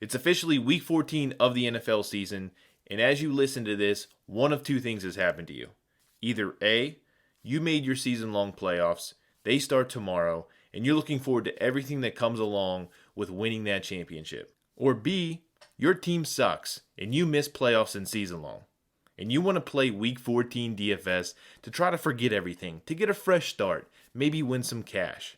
It's officially week 14 of the NFL season, and as you listen to this, one of two things has happened to you. Either A, you made your season-long playoffs, they start tomorrow, and you're looking forward to everything that comes along with winning that championship. Or B, your team sucks, and you miss playoffs and season-long. And you want to play week 14 DFS to try to forget everything, to get a fresh start, maybe win some cash.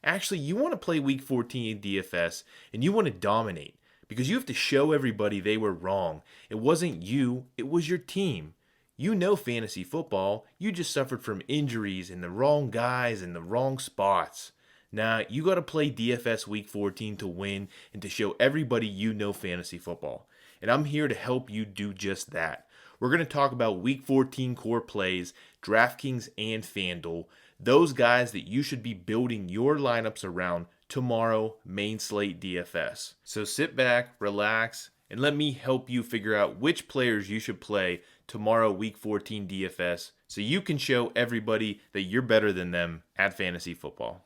Actually, you want to play week 14 DFS, and you want to dominate. Because you have to show everybody they were wrong. It wasn't you, it was your team. You know fantasy football, you just suffered from injuries and the wrong guys in the wrong spots. Now, you got to play DFS week 14 to win and to show everybody you know fantasy football. And I'm here to help you do just that. We're going to talk about week 14 core plays, DraftKings and FanDuel, those guys that you should be building your lineups around tomorrow, main slate DFS. So sit back, relax, and let me help you figure out which players you should play tomorrow, week 14 DFS, so you can show everybody that you're better than them at fantasy football.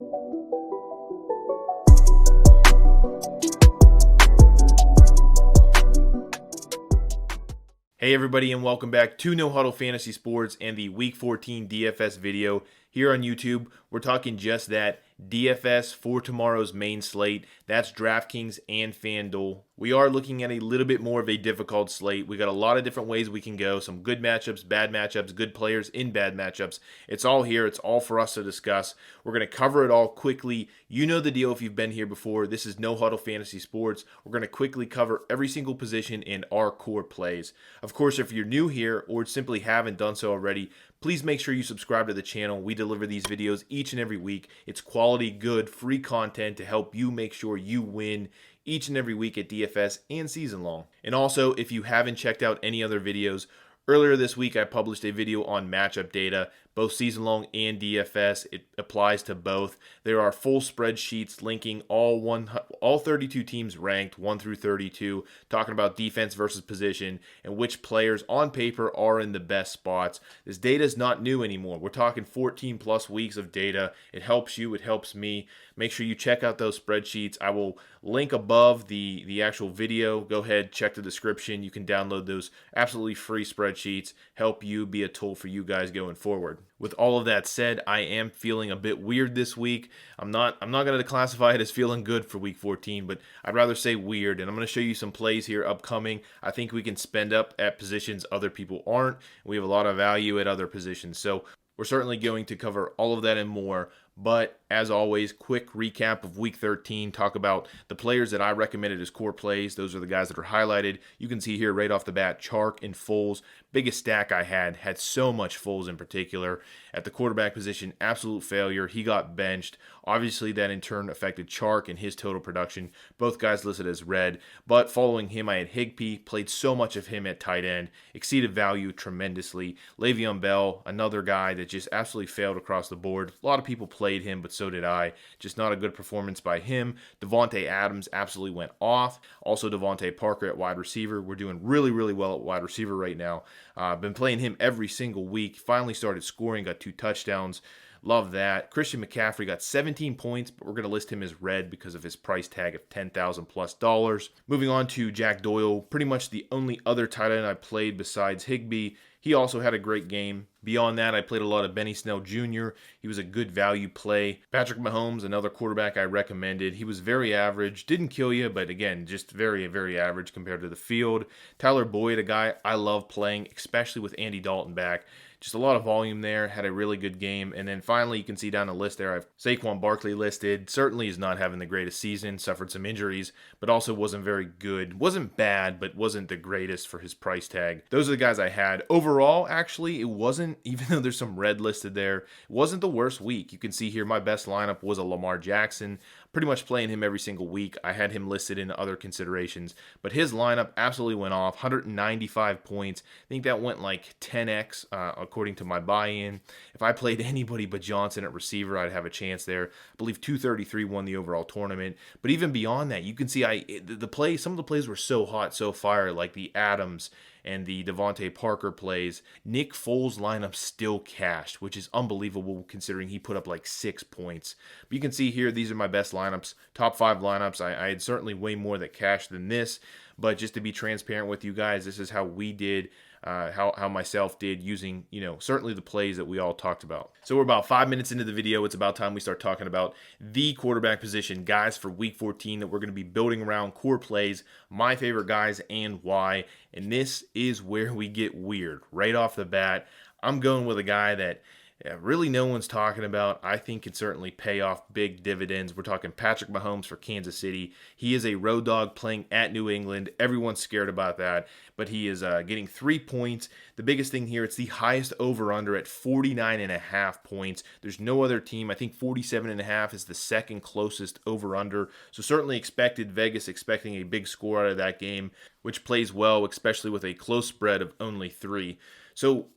Hey everybody, and welcome back to No Huddle Fantasy Sports and the week 14 DFS video. Here on YouTube, we're talking just that, DFS for tomorrow's main slate. That's DraftKings and FanDuel. We are looking at a little bit more of a difficult slate. We got a lot of different ways we can go. Some good matchups, bad matchups, good players in bad matchups. It's all here. It's all for us to discuss. We're going to cover it all quickly. You know the deal if you've been here before. This is No Huddle Fantasy Sports. We're going to quickly cover every single position in our core plays. Of course, if you're new here or simply haven't done so already, please make sure you subscribe to the channel. We deliver these videos each and every week. It's quality, good, free content to help you make sure you win each and every week at DFS and season long. And also, if you haven't checked out any other videos, earlier this week I published a video on matchup data, both season long and DFS. It applies to both. There are full spreadsheets linking all 32 teams ranked 1 through 32, talking about defense versus position and which players on paper are in the best spots. This data is not new anymore. We're talking 14 plus weeks of data. It helps you, it helps me. Make sure you check out those spreadsheets. I will link above the actual video. Go ahead, check the description. You can download those absolutely free spreadsheets. Help you, be a tool for you guys going forward. With all of that said, I am feeling a bit weird this week. I'm not going to classify it as feeling good for week 14, but I'd rather say weird. And I'm going to show you some plays here upcoming. I think we can spend up at positions other people aren't. We have a lot of value at other positions. So we're certainly going to cover all of that and more. But as always, quick recap of week 13. Talk about the players that I recommended as core plays. Those are the guys that are highlighted. You can see here right off the bat, Chark and Foles. Biggest stack I had so much Foles in particular. At the quarterback position, absolute failure. He got benched. Obviously, that in turn affected Chark and his total production. Both guys listed as red. But following him, I had Higbee. Played so much of him at tight end. Exceeded value tremendously. Le'Veon Bell, another guy that just absolutely failed across the board. A lot of people played him, but so did I. Just not a good performance by him. Devontae Adams absolutely went off. Also, Devontae Parker at wide receiver. We're doing really, really well at wide receiver right now. Been playing him every single week. Finally started scoring, got 2 touchdowns. Love that. Christian McCaffrey got 17 points, but we're going to list him as red because of his price tag of $10,000 plus. Moving on to Jack Doyle, pretty much the only other tight end I played besides Higbee. He also had a great game. Beyond that, I played a lot of Benny Snell Jr. He was a good value play. Patrick Mahomes, another quarterback I recommended. He was very average. Didn't kill you, but again, just very, very average compared to the field. Tyler Boyd, a guy I love playing, especially with Andy Dalton back. Just a lot of volume there, had a really good game. And then finally, you can see down the list there, I have Saquon Barkley listed. Certainly is not having the greatest season, suffered some injuries, but also wasn't very good. Wasn't bad, but wasn't the greatest for his price tag. Those are the guys I had. Overall, actually, it wasn't, even though there's some red listed there, it wasn't the worst week. You can see here my best lineup was a Lamar Jackson. Pretty much playing him every single week. I had him listed in other considerations, but his lineup absolutely went off. 195 points. I think that went like 10x according to my buy-in. If I played anybody but Johnson at receiver, I'd have a chance there. I believe 233 won the overall tournament. But even beyond that, you can see some of the plays were so hot, so fire, like the Adams and the Devontae Parker plays, Nick Foles' lineup still cashed, which is unbelievable considering he put up like 6 points. But you can see here, these are my best lineups, top 5 lineups. I had certainly way more that cashed than this, but just to be transparent with you guys, this is how we did, how myself did using, certainly the plays that we all talked about. So we're about 5 minutes into the video. It's about time we start talking about the quarterback position, guys, for week 14 that we're going to be building around core plays, my favorite guys and why. And this is where we get weird. Right off the bat, I'm going with a guy that really no one's talking about. I think could certainly pay off big dividends. We're talking Patrick Mahomes for Kansas City. He is a road dog playing at New England. Everyone's scared about that, but he is getting 3 points. The biggest thing here, it's the highest over-under at 49.5 points. There's no other team. I think 47.5 is the second closest over-under. So certainly expected, Vegas expecting a big score out of that game, which plays well, especially with a close spread of only 3. So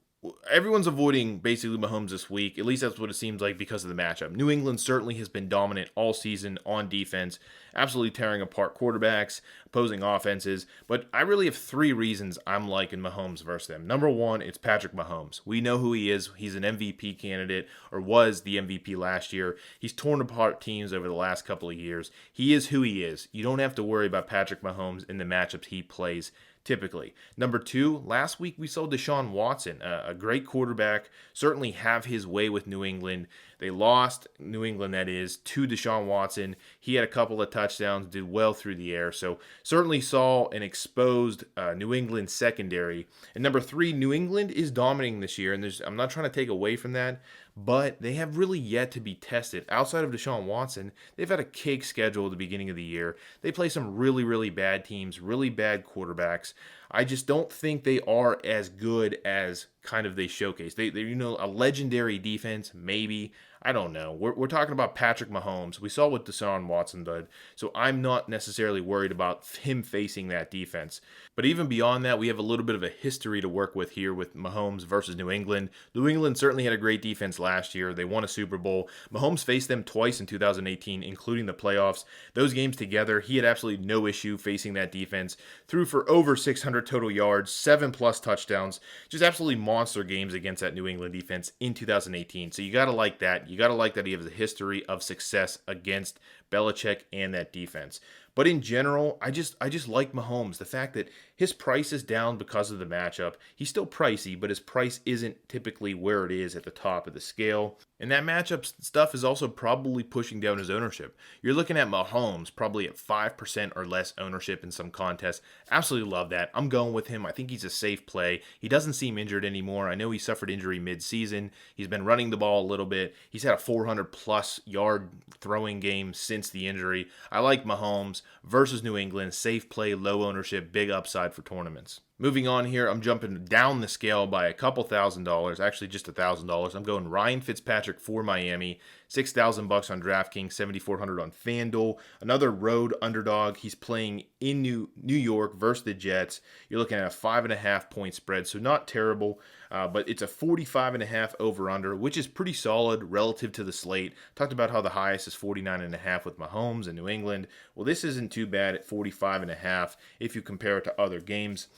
everyone's avoiding basically Mahomes this week. At least that's what it seems like because of the matchup. New England certainly has been dominant all season on defense, absolutely tearing apart quarterbacks, opposing offenses. But I really have 3 reasons I'm liking Mahomes versus them. Number 1, it's Patrick Mahomes. We know who he is. He's an MVP candidate, or was the MVP last year. He's torn apart teams over the last couple of years. He is who he is. You don't have to worry about Patrick Mahomes in the matchups he plays typically. Number 2, last week we saw Deshaun Watson, a great quarterback, certainly have his way with New England. They lost, New England that is, to Deshaun Watson. He had a couple of touchdowns, did well through the air. So certainly saw an exposed New England secondary. And number 3, New England is dominating this year. And I'm not trying to take away from that, but they have really yet to be tested. Outside of Deshaun Watson, they've had a cake schedule at the beginning of the year. They play some really, really bad teams, really bad quarterbacks. I just don't think they are as good as kind of they showcase. They a legendary defense, maybe. I don't know. We're talking about Patrick Mahomes. We saw what Deshaun Watson did, so I'm not necessarily worried about him facing that defense. But even beyond that, we have a little bit of a history to work with here with Mahomes versus New England. New England certainly had a great defense last year. They won a Super Bowl. Mahomes faced them twice in 2018, including the playoffs. Those games together, he had absolutely no issue facing that defense. Threw for over 600 total yards, 7+ touchdowns. Just absolutely monster games against that New England defense in 2018. So you got to like that. You got to like that he has a history of success against Belichick and that defense. But in general, I just like Mahomes. The fact that his price is down because of the matchup. He's still pricey, but his price isn't typically where it is at the top of the scale. And that matchup stuff is also probably pushing down his ownership. You're looking at Mahomes probably at 5% or less ownership in some contests. Absolutely love that. I'm going with him. I think he's a safe play. He doesn't seem injured anymore. I know he suffered injury mid-season. He's been running the ball a little bit. He's had a 400+ yard throwing game since the injury. I like Mahomes versus New England. Safe play, low ownership, big upside for tournaments. Moving on here, I'm jumping down the scale by a couple $1,000, actually just $1,000. I'm going Ryan Fitzpatrick for Miami, $6,000 on DraftKings, $7,400 on FanDuel. Another road underdog. He's playing in New York versus the Jets. You're looking at a 5.5 point spread, so not terrible, but it's a 45.5 over under, which is pretty solid relative to the slate. Talked about how the highest is 49.5 with Mahomes in New England. Well, this isn't too bad at 45.5 if you compare it to other games.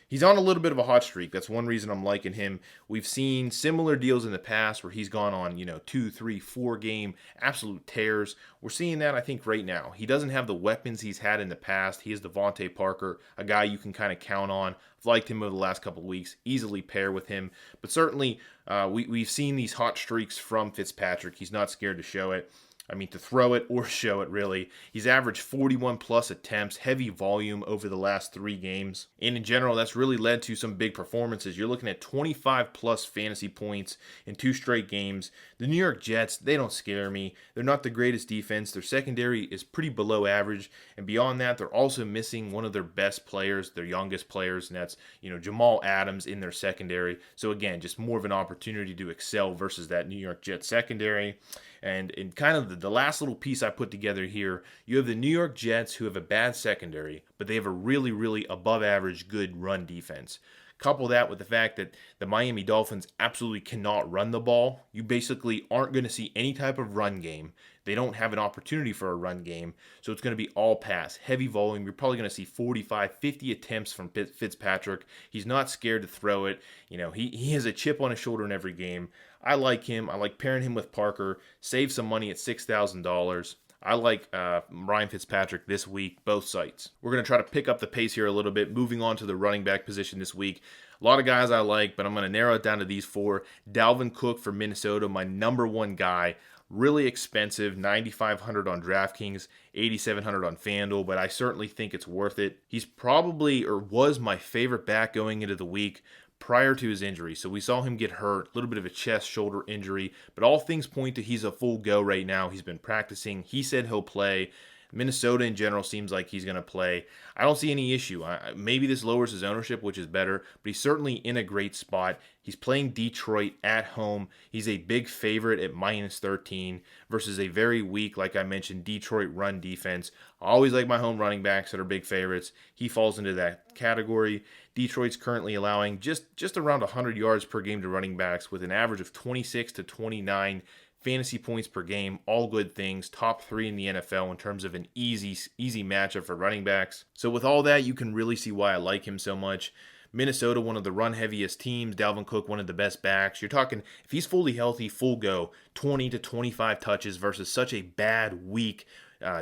He's on a little bit of a hot streak. That's one reason I'm liking him. We've seen similar deals in the past where he's gone on, 2, 3, 4 game absolute tears. We're seeing that, I think, right now. He doesn't have the weapons he's had in the past. He is Devontae Parker, a guy you can kind of count on. I've liked him over the last couple of weeks. Easily pair with him. But certainly, we've seen these hot streaks from Fitzpatrick. He's not scared to show it. To throw it or show it, really. He's averaged 41+ attempts, heavy volume over the last 3 games. And in general, that's really led to some big performances. You're looking at 25+ fantasy points in 2 straight games. The New York Jets, they don't scare me. They're not the greatest defense. Their secondary is pretty below average. And beyond that, they're also missing one of their best players, their youngest players, and that's, Jamal Adams in their secondary. So again, just more of an opportunity to excel versus that New York Jets secondary. And in kind of the last little piece I put together here, you have the New York Jets who have a bad secondary, but they have a really, really above average good run defense. Couple that with the fact that the Miami Dolphins absolutely cannot run the ball. You basically aren't going to see any type of run game. They don't have an opportunity for a run game, so it's going to be all pass, heavy volume. You're probably going to see 45, 50 attempts from Fitzpatrick. He's not scared to throw it. He has a chip on his shoulder in every game. I like him. I like pairing him with Parker. Save some money at $6,000. I like Ryan Fitzpatrick this week, both sites. We're going to try to pick up the pace here a little bit, moving on to the running back position this week. A lot of guys I like, but I'm going to narrow it down to these four. Dalvin Cook for Minnesota, my number one guy. Really expensive, $9,500 on DraftKings, $8,700 on FanDuel, but I certainly think it's worth it. He's probably, or was, my favorite back going into the week prior to his injury. So we saw him get hurt, a little bit of a chest shoulder injury, but all things point to he's a full go right now. He's been practicing. He said he'll play. Minnesota in general seems like he's going to play. I don't see any issue. Maybe this lowers his ownership, which is better, but he's certainly in a great spot. He's playing Detroit at home. He's a big favorite at -13 versus a very weak, like I mentioned, Detroit run defense. I always like my home running backs that are big favorites. He falls into that category. Detroit's currently allowing just around 100 yards per game to running backs with an average of 26 to 29 fantasy points per game, all good things, top 3 in the NFL in terms of an easy matchup for running backs. So with all that, you can really see why I like him so much. Minnesota, one of the run heaviest teams. Dalvin Cook, one of the best backs. You're talking, if he's fully healthy, full go, 20 to 25 touches versus such a bad, weak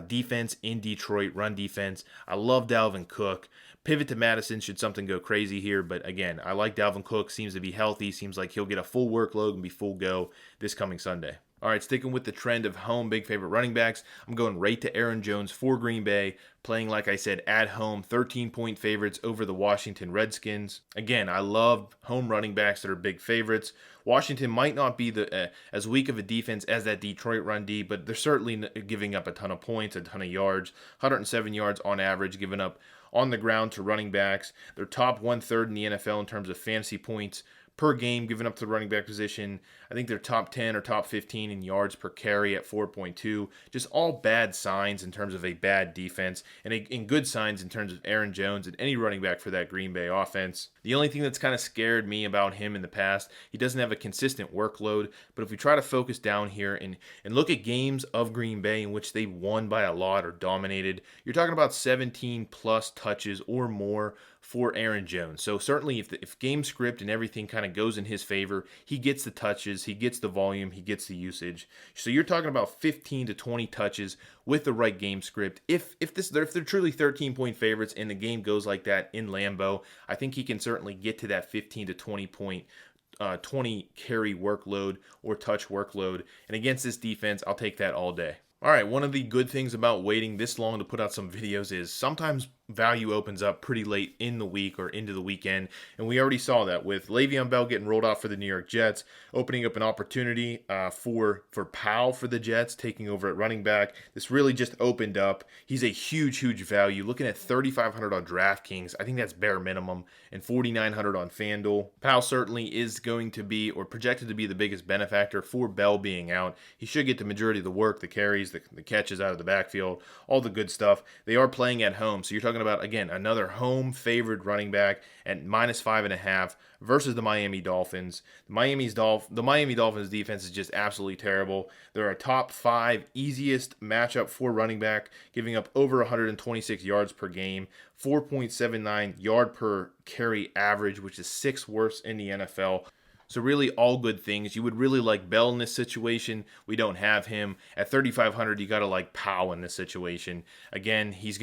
defense in Detroit, run defense. I love Dalvin Cook. Pivot to Madison should something go crazy here, but again, I like Dalvin Cook. Seems to be healthy. Seems like he'll get a full workload and be full go this coming Sunday. All right, sticking with the trend of home big favorite running backs, I'm going right to Aaron Jones for Green Bay, playing, like I said, at home, 13-point favorites over the Washington Redskins. Again, I love home running backs that are big favorites. Washington might not be as weak of a defense as that Detroit run D, but they're certainly giving up a ton of points, a ton of yards, 107 yards on average given up on the ground to running backs. They're top 1/3 in the NFL in terms of fantasy points per game given up to the running back position. I think they're top 10 or top 15 in yards per carry at 4.2. Just all bad signs in terms of a bad defense, and in good signs in terms of Aaron Jones and any running back for that Green Bay offense. The only thing that's kind of scared me about him in the past, he doesn't have a consistent workload, but if we try to focus down here and look at games of Green Bay in which they won by a lot or dominated, you're talking about 17 plus touches or more for Aaron Jones. So certainly if game script and everything kind of goes in his favor, he gets the touches, he gets the volume, he gets the usage. So you're talking about 15 to 20 touches with the right game script. If they're truly 13-point favorites and the game goes like that in Lambeau, I think he can certainly get to that 15 to 20 point 20 carry workload or touch workload. And against this defense, I'll take that all day. All right, one of the good things about waiting this long to put out some videos is sometimes value opens up pretty late in the week or into the weekend, and we already saw that with Le'Veon Bell getting rolled out for the New York Jets, opening up an opportunity for Powell for the Jets, taking over at running back. This really just opened up. He's a huge value. Looking at $3,500 on DraftKings, I think that's bare minimum, and $4,900 on FanDuel. Powell certainly is going to be, or projected to be, the biggest benefactor for Bell being out. He should get the majority of the work, the carries, the catches out of the backfield, all the good stuff. They are playing at home, so you're talking about, again, another home favored running back at -5.5 versus the Miami Dolphins. The Miami Dolphins defense is just absolutely terrible. They're a top 5 easiest matchup for running back, giving up over 126 yards per game, 4.79 yard per carry average, which is 6th worst in the NFL. So really all good things. You would really like Bell in this situation. We don't have him. At $3,500, you got to like Powell in this situation. Again, he's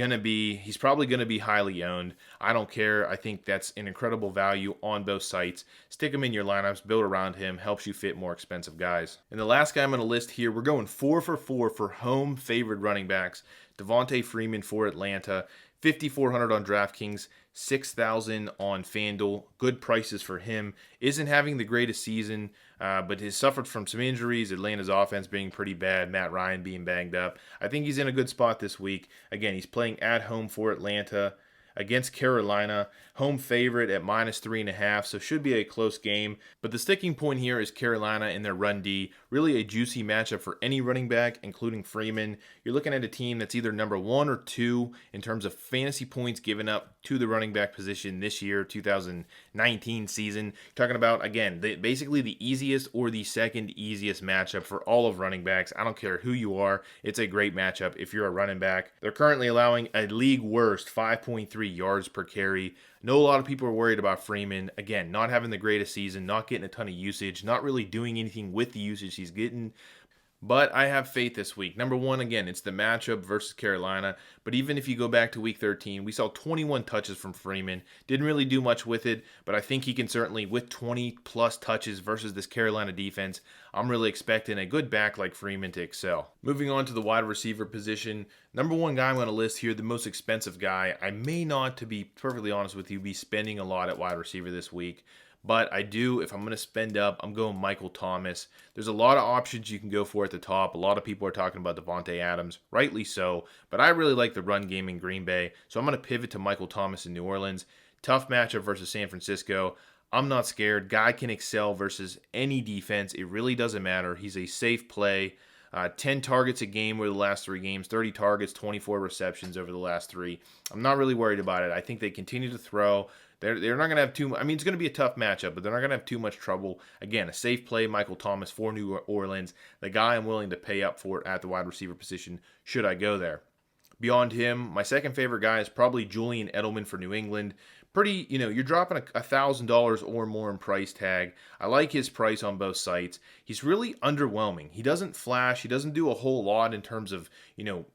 probably going to be highly owned. I don't care. I think that's an incredible value on both sites. Stick him in your lineups, build around him, helps you fit more expensive guys. And the last guy I'm going to list here, we're going 4 for 4 for home favored running backs. Devontae Freeman for Atlanta. $5,400 on DraftKings, $6,000 on FanDuel. Good prices for him. Isn't having the greatest season, but has suffered from some injuries. Atlanta's offense being pretty bad. Matt Ryan being banged up. I think he's in a good spot this week. Again, he's playing at home for Atlanta against Carolina. Home favorite at -3.5, so should be a close game. But the sticking point here is Carolina and their run D. really a juicy matchup for any running back, including Freeman. You're looking at a team that's either number 1 or 2 in terms of fantasy points given up to the running back position this year, 2019 season. Talking about, again, basically the easiest or the second easiest matchup for all of running backs. I don't care who you are. It's a great matchup if you're a running back. They're currently allowing a league worst 5.3 yards per carry. Know a lot of people are worried about Freeman. Again, not having the greatest season, not getting a ton of usage, not really doing anything with the usage he's getting. But I have faith this week. Number one, again, it's the matchup versus Carolina. But even if you go back to week 13, we saw 21 touches from Freeman. Didn't really do much with it, but I think he can certainly, with 20 plus touches versus this Carolina defense, I'm really expecting a good back like Freeman to excel. Moving on to the wide receiver position. Number one guy I'm going to list here, the most expensive guy. I may not, to be perfectly honest with you, be spending a lot at wide receiver this week. But I do, if I'm going to spend up, I'm going Michael Thomas. There's a lot of options you can go for at the top. A lot of people are talking about Devontae Adams, rightly so. But I really like the run game in Green Bay, so I'm going to pivot to Michael Thomas in New Orleans. Tough matchup versus San Francisco. I'm not scared. Guy can excel versus any defense. It really doesn't matter. He's a safe play. 10 targets a game over the last 3 games, 30 targets, 24 receptions over the last 3. I'm not really worried about it. I think they continue to throw. They're not going to have too. I mean, it's going to be a tough matchup, but they're not going to have too much trouble. Again, a safe play, Michael Thomas for New Orleans. The guy I'm willing to pay up for at the wide receiver position should I go there. Beyond him, my second favorite guy is probably Julian Edelman for New England. Pretty, you're dropping $1,000 or more in price tag. I like his price on both sites. He's really underwhelming. He doesn't flash. He doesn't do a whole lot in terms of,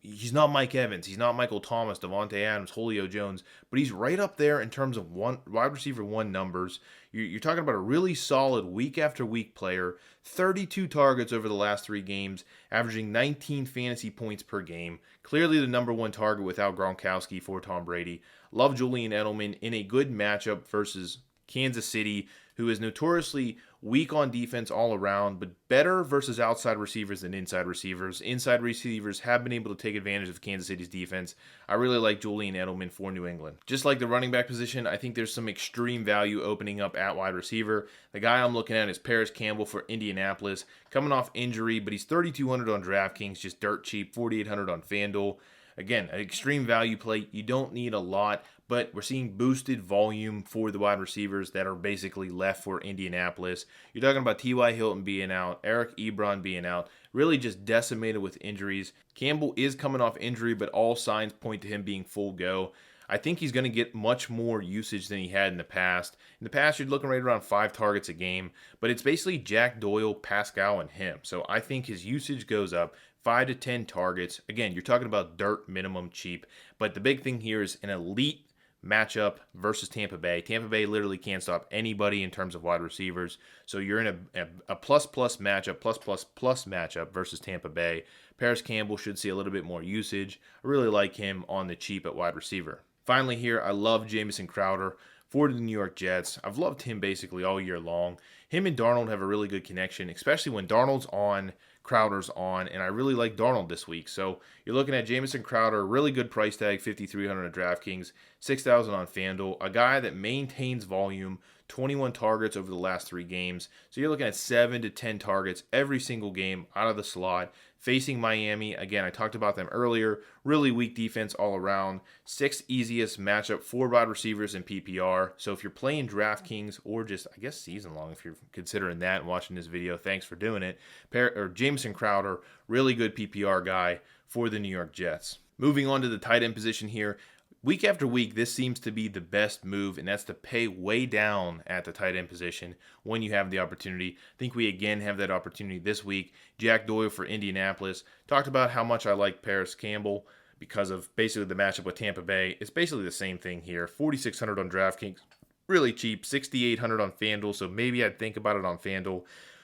he's not Mike Evans. He's not Michael Thomas, Devontae Adams, Julio Jones, but he's right up there in terms of wide receiver 1 numbers. You're talking about a really solid week after week player, 32 targets over the last 3 games, averaging 19 fantasy points per game. Clearly the number 1 target without Gronkowski for Tom Brady. Love Julian Edelman in a good matchup versus Kansas City, who is notoriously weak on defense all around, but better versus outside receivers than inside receivers. Inside receivers have been able to take advantage of Kansas City's defense. I really like Julian Edelman for New England. Just like the running back position, I think there's some extreme value opening up at wide receiver. The guy I'm looking at is Paris Campbell for Indianapolis, coming off injury, but he's $3,200 on DraftKings, just dirt cheap, $4,800 on FanDuel. Again, an extreme value play. You don't need a lot, but we're seeing boosted volume for the wide receivers that are basically left for Indianapolis. You're talking about T.Y. Hilton being out, Eric Ebron being out, really just decimated with injuries. Campbell is coming off injury, but all signs point to him being full go. I think he's going to get much more usage than he had in the past. In the past, you're looking right around 5 targets a game, but it's basically Jack Doyle, Pascal, and him. So I think his usage goes up 5 to 10 targets. Again, you're talking about dirt minimum cheap, but the big thing here is an elite matchup versus Tampa Bay. Tampa Bay literally can't stop anybody in terms of wide receivers. So you're in a plus matchup, plus matchup versus Tampa Bay. Paris Campbell should see a little bit more usage. I really like him on the cheap at wide receiver. Finally here, I love Jamison Crowder for the New York Jets. I've loved him basically all year long. Him and Darnold have a really good connection, especially when Darnold's on, Crowder's on, and I really like Darnold this week. So you're looking at Jamison Crowder, really good price tag, $5,300 at DraftKings, $6,000 on FanDuel, a guy that maintains volume, 21 targets over the last 3 games. So you're looking at 7 to 10 targets every single game out of the slot. Facing Miami, again, I talked about them earlier, really weak defense all around. 6th easiest matchup for wide receivers in PPR. So if you're playing DraftKings or just, I guess, season long, if you're considering that and watching this video, thanks for doing it. Jamison Crowder, really good PPR guy for the New York Jets. Moving on to the tight end position here. Week after week, this seems to be the best move, and that's to pay way down at the tight end position when you have the opportunity. I think we again have that opportunity this week. Jack Doyle for Indianapolis. Talked about how much I like Paris Campbell because of basically the matchup with Tampa Bay. It's basically the same thing here. $4,600 on DraftKings. Really cheap. $6,800 on FanDuel, so maybe I'd think about it on FanDuel.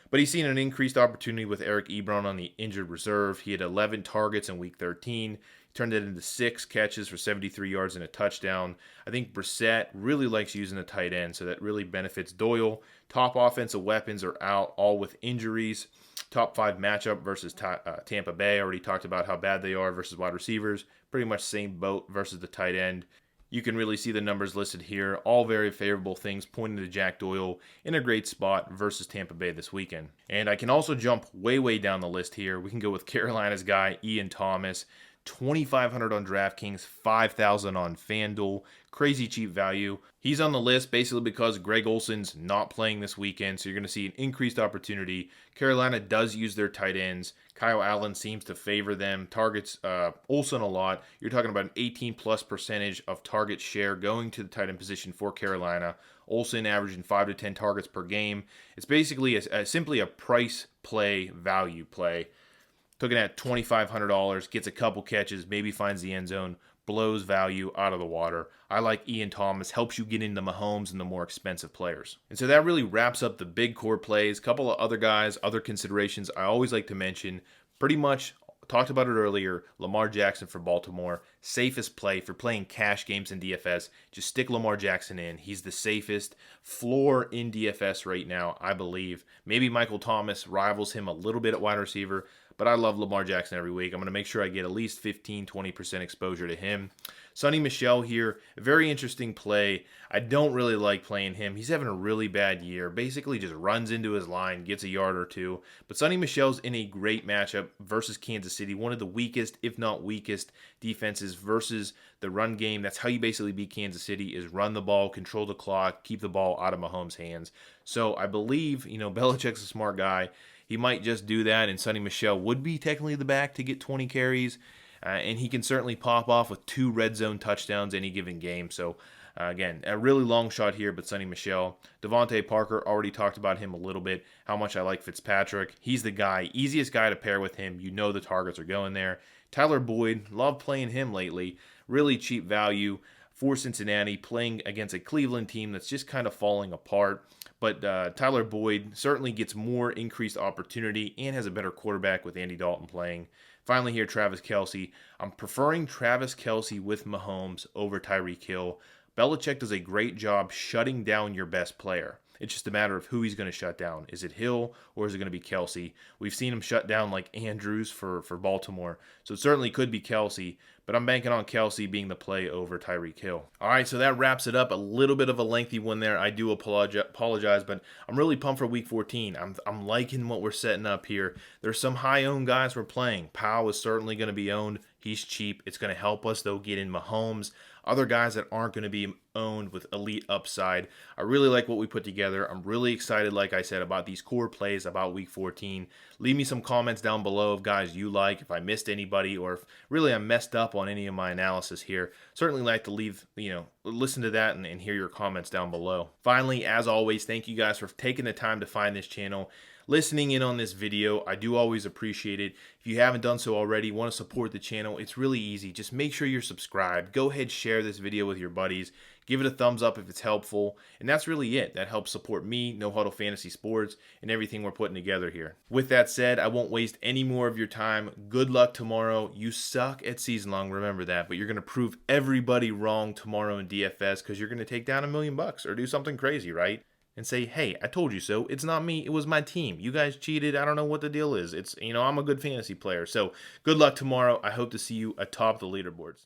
But he's seen an increased opportunity with Eric Ebron on the injured reserve. He had 11 targets in Week 13. Turned it into 6 catches for 73 yards and a touchdown. I think Brissett really likes using the tight end, so that really benefits Doyle. Top offensive weapons are out, all with injuries. Top 5 matchup versus Tampa Bay. I already talked about how bad they are versus wide receivers. Pretty much same boat versus the tight end. You can really see the numbers listed here. All very favorable things pointing to Jack Doyle in a great spot versus Tampa Bay this weekend. And I can also jump way down the list here. We can go with Carolina's guy, Ian Thomas. 2,500 on DraftKings, 5,000 on FanDuel. Crazy cheap value. He's on the list basically because Greg Olsen's not playing this weekend, so you're going to see an increased opportunity. Carolina does use their tight ends. Kyle Allen seems to favor them. Targets Olsen a lot. You're talking about an 18+% of target share going to the tight end position for Carolina. Olsen averaging 5 to 10 targets per game. It's basically simply a price play, value play. Took it at $2,500, gets a couple catches, maybe finds the end zone, blows value out of the water. I like Ian Thomas, helps you get into Mahomes and the more expensive players. And so that really wraps up the big core plays. A couple of other guys, other considerations I always like to mention. Pretty much talked about it earlier, Lamar Jackson for Baltimore. Safest play for playing cash games in DFS. Just stick Lamar Jackson in. He's the safest floor in DFS right now, I believe. Maybe Michael Thomas rivals him a little bit at wide receiver, but I love Lamar Jackson every week. I'm going to make sure I get at least 15-20% exposure to him. Sonny Michel here, a very interesting play. I don't really like playing him. He's having a really bad year. Basically just runs into his line, gets a yard or two. But Sonny Michel's in a great matchup versus Kansas City, one of the weakest, if not weakest, defenses versus the run game. That's how you basically beat Kansas City, is run the ball, control the clock, keep the ball out of Mahomes' hands. So I believe, Belichick's a smart guy. He might just do that, and Sonny Michel would be technically the back to get 20 carries, and he can certainly pop off with 2 red zone touchdowns any given game. So, again, a really long shot here, but Sonny Michel. Devontae Parker, already talked about him a little bit, how much I like Fitzpatrick. He's the guy, easiest guy to pair with him. You know the targets are going there. Tyler Boyd, love playing him lately. Really cheap value for Cincinnati, playing against a Cleveland team that's just kind of falling apart. But Tyler Boyd certainly gets more increased opportunity and has a better quarterback with Andy Dalton playing. Finally here, Travis Kelce. I'm preferring Travis Kelce with Mahomes over Tyreek Hill. Belichick does a great job shutting down your best player. It's just a matter of who he's going to shut down. Is it Hill or is it going to be Kelce? We've seen him shut down like Andrews for Baltimore. So it certainly could be Kelce, but I'm banking on Kelce being the play over Tyreek Hill. All right, so that wraps it up. A little bit of a lengthy one there. I do apologize, but I'm really pumped for Week 14. I'm liking what we're setting up here. There's some high-owned guys we're playing. Powell is certainly going to be owned. He's cheap. It's going to help us, though, get in Mahomes. Other guys that aren't going to be owned with elite upside. I really like what we put together. I'm really excited, like I said, about these core plays, about Week 14. Leave me some comments down below of guys you like, if I missed anybody, or if really I messed up on any of my analysis here. Certainly like to leave, listen to that and hear your comments down below. Finally, as always, thank you guys for taking the time to find this channel, listening in on this video. I do always appreciate it. If you haven't done so already, want to support the channel, it's really easy. Just make sure you're subscribed. Go ahead, share this video with your buddies. Give it a thumbs up if it's helpful. And that's really it. That helps support me, No Huddle Fantasy Sports, and everything we're putting together here. With that said, I won't waste any more of your time. Good luck tomorrow. You suck at season long, remember that. But you're going to prove everybody wrong tomorrow in DFS because you're going to take down $1 million or do something crazy, right? And say, hey, I told you so. It's not me. It was my team. You guys cheated. I don't know what the deal is. I'm a good fantasy player. So good luck tomorrow. I hope to see you atop the leaderboards.